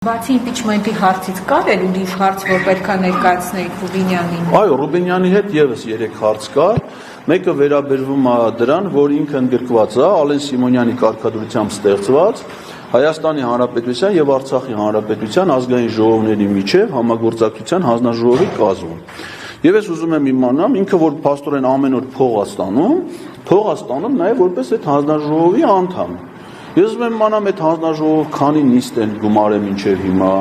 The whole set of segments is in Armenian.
Բացի impeachment-ի հարցից կար էլ ուրիշ հարց, որ պետք է ներկայացնեիք Ռուբինյանին։ Այո, Ռուբինյանի հետ եւս 3 հարց կար։ Մեկը վերաբերվում է դրան, որ ինքը ընդգրկված է Ալեն Սիմոնյանի կարգադրությամբ ստեղծված Հայաստանի Հանրապետության եւ Արցախի Հանրապետության ազգային ժողովների միջև համագործակցության հանձնաժողովի կազմում։ Եվ ես ուզում եմ իմանամ, ինքը որ փաստորեն ամեն օր փող է ստանում նաեւ որպես այդ հանձնաժողովի անդամ։ Ես ուզում եմ իմանամ այդ հանձնաժողովը քանի նիստ են գումարել մինչև հիմա,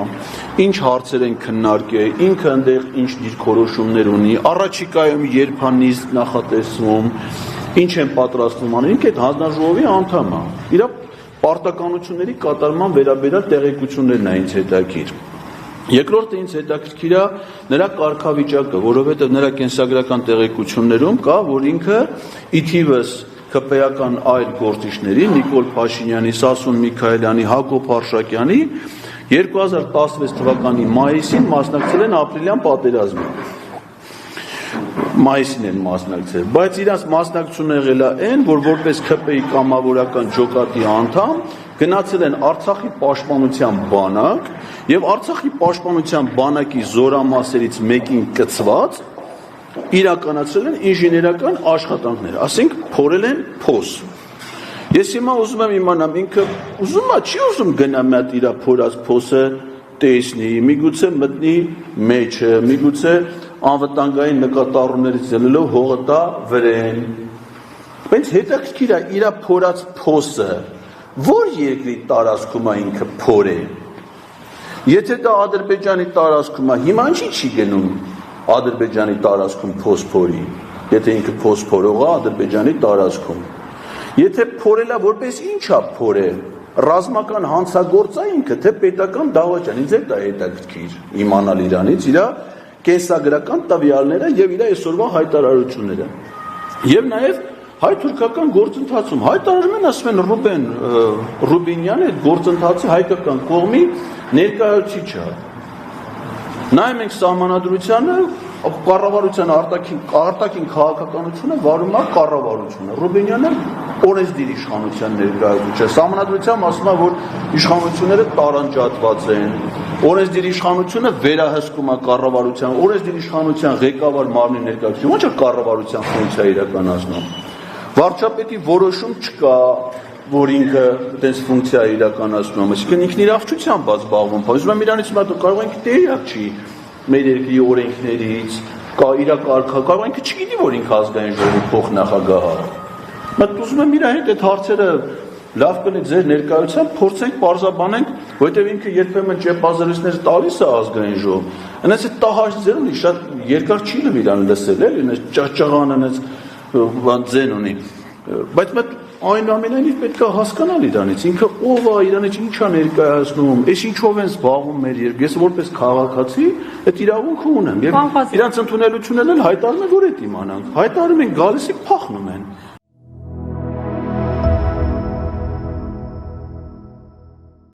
ինչ հարցեր են քննարկել, ինքը այնտեղ ինչ դիրքորոշումներ ունի, առաջիկայում երբ է նիստ նախատեսվում, ինչ են պատրաստվում անել, ինքը այդ հանձնաժողովի անդամ է։ Իր պարտականությունների կատարման վերաբերյալ տեղեկություններն են ինձ հետաքրքիր։ Երկրորդը ինձ հետաքրքիր է նրա կարգավիճակը, որովհետև նրա կենսագրական տեղեկություններում կա, որ ինքը ի թիվս ԿՊ-ական այլ գործիչների Նիկոլ Փաշինյանի, Սասուն Միքայելյանի, Հակոբ Արշակյանի 2016 թվականի մայիսին մասնակցել են ապրիլյան պատերազմին։ Մայիսին են մասնակցել, բայց իրանց մասնակցությունը եղել է այն, որ որպես ԿՊ-ի կամավորական ջոկատի անդամ գնացել են Արցախի պաշտպանության բանակ եւ Արցախի պաշտպանության բանակի զորամասերից մեկին կցված իրականացրել են ինժեներական աշխատանքներ, ասենք փորել են փոս։ Ես հիմա ուզում եմ իմանամ, ինքը ուզում է, չի ուզում գնա մատ իր փորած փոսը տեսնի, միգուցե մտնի մեջը, միգուցե անվտանգային նկատառումներից ելնելով հողը տա վրեն։ Բայց հետաքրքիր է իր փորած փոսը որ երկրի տարածքում է ինքը փորել։ Եթե դա Ադրբեջանի տարածքում է, հիմա ինչի չի գնում Ադրբեջանի տարածքում փոսփորի, եթե ինքը փոսփորող է Ադրբեջանի տարածքում։ Եթե փորելա որպես ինչ է փորել, ռազմական հանցագործ է ինքը, թե պետական դավաճան, ինձ դա հետաքրքիր իմանալ իրանից իր կենսագրական տվյալները եւ իր այսօրվա հայտարարությունները։ Եվ նաեւ հայ-թուրքական գործընթացում հայտարարում են, ասում են Ռուբինյանը այդ գործընթացի հայկական կողմի ներկայացուցիչը։ Նայում ենք սահմանադրությանը, կառավարության արտաքին քաղաքականությունը վարում է կառավարությունը։ Ռուբինյանը օրենսդիր իշխանության ներկայացուցիչ է։ Սահմանադրությամբ ասում է, որ իշխանությունները տարանջատված են։ Օրենսդիր իշխանությունը վերահսկում է կառավարության, օրենսդիր իշխանության ղեկավար մարմնի ներկայացուցիչ, ո՞նց է կառավարության ֆունկցիա իրականացնում։ Վարչապետի որոշում չկա, որ ինքը այդպես ֆունկցիա իրականացնում, այսինքն ինքն իր ավճությամբ զբաղվում։ Ուզում եմ իրանից մատը կարող ենք տեղյակ չի մեր երկրի օրենքներից, կա իր կարգը, կարող ինքը չգիտի, որ ինքը ազգային ժողովի փոխնախագահ է։ Բայց ուզում եմ իր հետ այդ հարցերը լավ կլինի ձեր ներկայությամբ փորձենք պարզաբանենք, որովհետև ինքը երբեմն ճեպազրույցներ տալիս է ազգային ժողով։ Այնպես է տահաշ ձեր ունի, շատ երկար չի լավ իրան լսել, էլի, այնպես ճահճաղան այնպես ձեն ունի։ Բայց մենք այնուամենայնիվ պետք է հասկանալ իրանից, ինքը ով է, իրանից ինչ է ներկայացնում, այս ինչով են զբաղվում մեր երկրի։ Ես որպես քաղաքացի այդ իրավունքը ունեմ եւ իրանց ընդունելությունն էլ հայտարարում են, որ այդ իմանանք։ Հայտարարում են գալիս ու փախնում են։